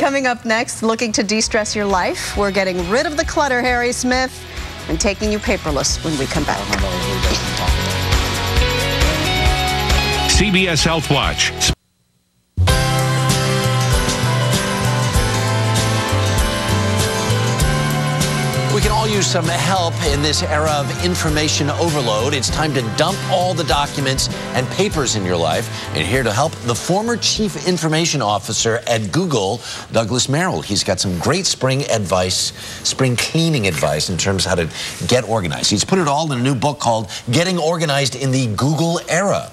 Coming up next, looking to de-stress your life, we're getting rid of the clutter, Harry Smith, and taking you paperless when we come back. CBS Health Watch. We can all use some help in this era of information overload. It's time to dump all the documents and papers in your life. And here to help, the former chief information officer at Google, Douglas Merrill. He's got some great spring cleaning advice in terms of how to get organized. He's put it all in a new book called Getting Organized in the Google Era.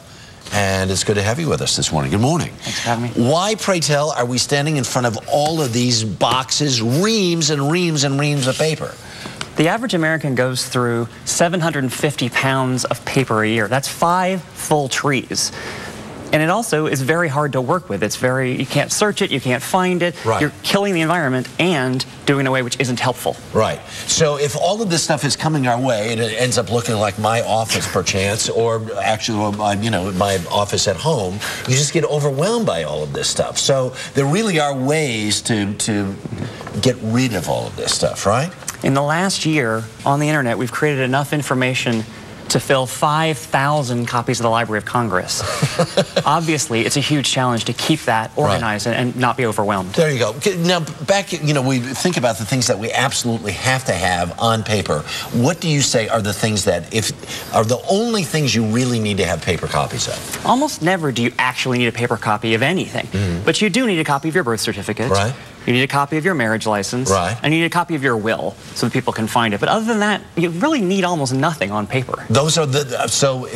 And it's good to have you with us this morning. Good morning. Thanks for having me. Why, pray tell, are we standing in front of all of these boxes, reams and reams and reams of paper? The average American goes through 750 pounds of paper a year. That's 5 full trees. And it also is very hard to work with. You can't search it, you can't find it. Right. You're killing the environment and doing it in a way which isn't helpful. Right. So if all of this stuff is coming our way and it ends up looking like my office perchance, or actually my office at home, you just get overwhelmed by all of this stuff. So there really are ways to get rid of all of this stuff, right? In the last year on the internet, we've created enough information to fill 5,000 copies of the Library of Congress. Obviously, it's a huge challenge to keep that organized and not be overwhelmed. There you go. Now, back, we think about the things that we absolutely have to have on paper. What do you say are the things that are the only things you really need to have paper copies of? Almost never do you actually need a paper copy of anything. But you do need a copy of your birth certificate. Right. You need a copy of your marriage license. Right. And you need a copy of your will so that people can find it. But other than that, you really need almost nothing on paper. Those are so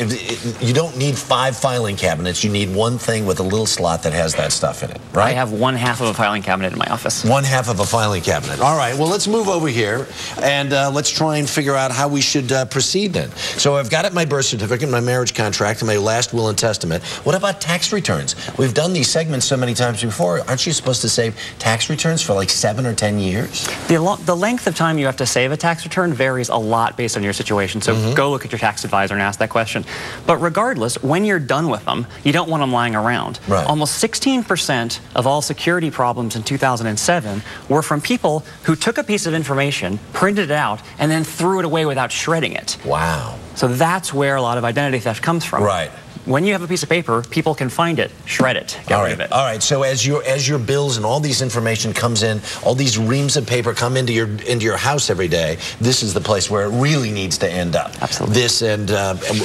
you don't need 5 filing cabinets. You need one thing with a little slot that has that stuff in it, right? I have 1/2 of a filing cabinet in my office. 1/2 of a filing cabinet. All right, well, let's move over here and let's try and figure out how we should proceed then. So I've got my birth certificate, my marriage contract, and my last will and testament. What about tax returns? We've done these segments so many times before. Aren't you supposed to save tax returns for like 7 or 10 years? The length of time you have to save a tax return varies a lot based on your situation. So go look at your tax advisor and ask that question. But regardless, when you're done with them, you don't want them lying around. Right. Almost 16% of all security problems in 2007 were from people who took a piece of information, printed it out, and then threw it away without shredding it. Wow. So that's where a lot of identity theft comes from. Right. When you have a piece of paper, people can find it, shred it, get rid of it. All right. So as your bills and all these information comes in, all these reams of paper come into your house every day, this is the place where it really needs to end up. Absolutely. This and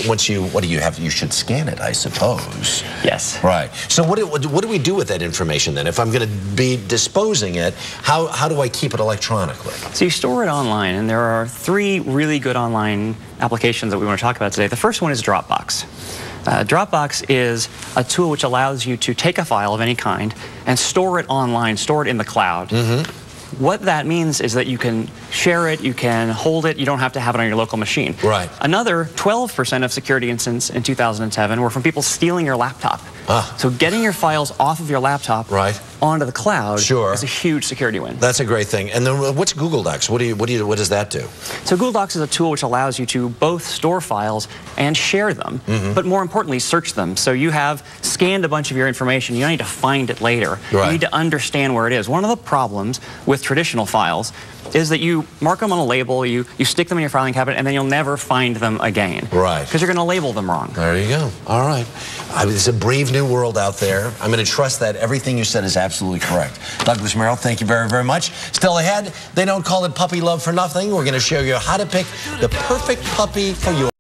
once what do you have? You should scan it, I suppose. Yes. Right. So what do we do with that information then? If I'm going to be disposing it, how do I keep it electronically? So you store it online, and there are 3 really good online applications that we want to talk about today. The first one is Dropbox. Dropbox is a tool which allows you to take a file of any kind and store it online, store it in the cloud. What that means is that you can share it, you can hold it, you don't have to have it on your local machine. Right. Another 12% of security incidents in 2007 were from people stealing your laptop. So getting your files off of your laptop onto the cloud is a huge security win. That's a great thing. And then what's Google Docs? What does that do? So Google Docs is a tool which allows you to both store files and share them, but more importantly, search them. So you have scanned a bunch of your information. You don't need to find it later. You need to understand where it is. One of the problems with traditional files is that you mark them on a label, you stick them in your filing cabinet, and then you'll never find them again. Right. Because you're going to label them wrong. There you go. All right. It's a brave new world out there. I'm going to trust that everything you said is absolutely correct. Douglas Merrill, thank you very, very much. Still ahead, they don't call it puppy love for nothing. We're going to show you how to pick the perfect puppy for your